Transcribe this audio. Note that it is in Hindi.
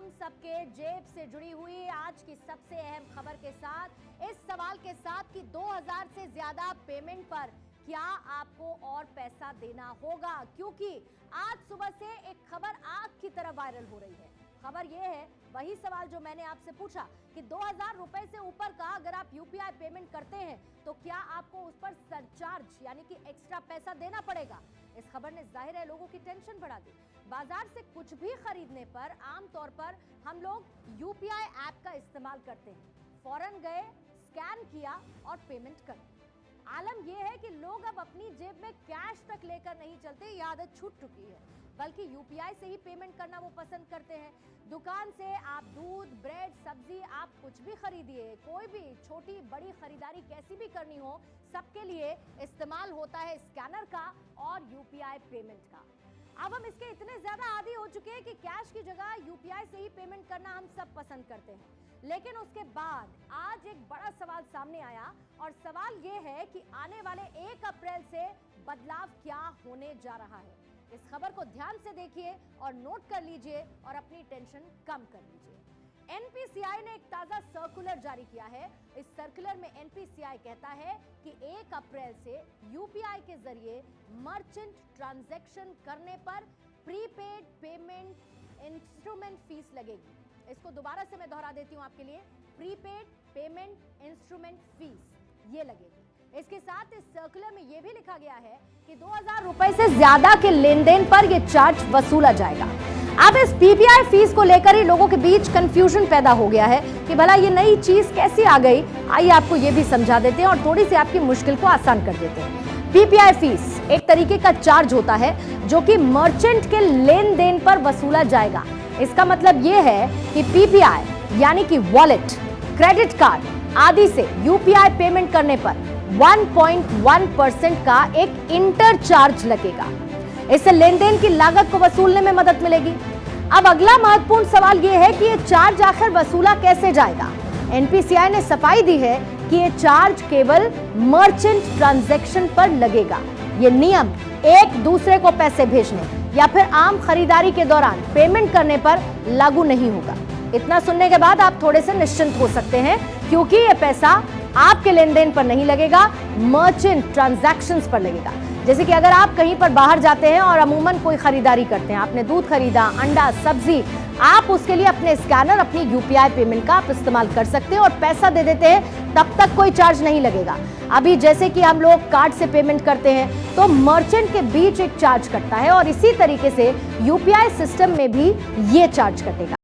हम सबके जेब से जुड़ी हुई आज की सबसे अहम खबर के साथ, इस सवाल के साथ कि 2000 से ज्यादा पेमेंट पर क्या आपको और पैसा देना होगा, क्योंकि आज सुबह से एक खबर आग की तरह वायरल हो रही है। खबर यह है, वही सवाल जो मैंने आपसे पूछा कि 2000 रुपए से ऊपर का अगर आप यूपीआई पेमेंट करते हैं तो क्या आपको उस पर सरचार्ज यानी कि एक्स्ट्रा पैसा देना पड़ेगा। इस खबर ने जाहिर है लोगों की टेंशन बढ़ा दी। बाजार से कुछ भी खरीदने पर आमतौर पर हम लोग यूपीआई ऐप का इस्तेमाल करते हैं, फौरन गए, स्कैन किया और पेमेंट कर दी। आलम यह है कि लोग अब अपनी जेब में कैश तक लेकर नहीं चलते, ये आदत छूट चुकी है, बल्कि यूपीआई से ही पेमेंट करना वो पसंद करते हैं। दुकान से आप दूध, ब्रेड, सब्जी, आप कुछ भी खरीदिए, कोई भी छोटी बड़ी खरीदारी कैसी भी करनी हो, सबके लिए इस्तेमाल होता है स्कैनर का और यूपीआई पेमेंट का। अब हम इसके इतने ज्यादा आदी हो चुके हैं कि कैश की जगह यूपीआई से ही पेमेंट करना हम सब पसंद करते हैं। लेकिन उसके बाद आज एक बड़ा सवाल सामने आया और सवाल यह है कि आने वाले 1 अप्रैल से बदलाव क्या होने जा रहा है। इस खबर को ध्यान से देखिए और नोट कर लीजिए और अपनी टेंशन कम कर लीजिए। एनपीसीआई ने एक ताजा सर्कुलर जारी किया है। इस सर्कुलर में एनपीसीआई कहता है कि 1 अप्रैल से यूपीआई के जरिए मर्चेंट ट्रांजैक्शन करने पर प्रीपेड पेमेंट इंस्ट्रूमेंट फीस लगेगी। इसको दोबारा से मैं दोहरा देती हूं आपके लिए, प्रीपेड पेमेंट इंस्ट्रूमेंट फीस ये लगेगी। इसके साथ इस सर्कुलर में यह भी लिखा गया है कि 2000 रुपए से ज्यादा के लेन देन पर यह चार्ज वसूला जाएगा। अब इस पीपीआई फीस को लेकर ही लोगों के बीच कंफ्यूजन पैदा हो गया है कि भला ये नई चीज कैसी आ गई। आइए आपको ये भी समझा देते हैं और थोड़ी सी आपकी मुश्किल को आसान कर देते हैं। पीपीआई फीस एक तरीके का चार्ज होता है जो कि मर्चेंट के लेन देन पर वसूला जाएगा। इसका मतलब यह है कि पीपीआई यानी कि वॉलेट, क्रेडिट कार्ड आदि से यूपीआई पेमेंट करने पर 1.1% का एक इंटरचार्ज लगेगा। इससे लेन देन की लागत को वसूलने में मदद मिलेगी। अब अगला महत्वपूर्ण सवाल यह है कि यह चार्ज आखिर वसूला कैसे जाएगा। एनपीसीआई ने सफाई दी है कि यह चार्ज केवल मर्चेंट ट्रांजैक्शन पर लगेगा। यह नियम एक दूसरे को पैसे भेजने या फिर आम खरीदारी के दौरान पेमेंट करने पर लागू नहीं होगा। इतना सुनने के बाद आप थोड़े से निश्चिंत हो सकते हैं, क्योंकि यह पैसा आपके लेन देन पर नहीं लगेगा, मर्चेंट ट्रांजैक्शंस पर लगेगा। जैसे कि अगर आप कहीं पर बाहर जाते हैं और अमूमन कोई खरीदारी करते हैं, आपने दूध खरीदा, अंडा, सब्जी, आप उसके लिए अपने स्कैनर, अपनी यूपीआई पेमेंट का आप इस्तेमाल कर सकते हैं और पैसा दे देते हैं, तब तक कोई चार्ज नहीं लगेगा। अभी जैसे कि हम लोग कार्ड से पेमेंट करते हैं तो मर्चेंट के बीच एक चार्ज कटता है और इसी तरीके से यूपीआई सिस्टम में भी ये चार्ज कटेगा।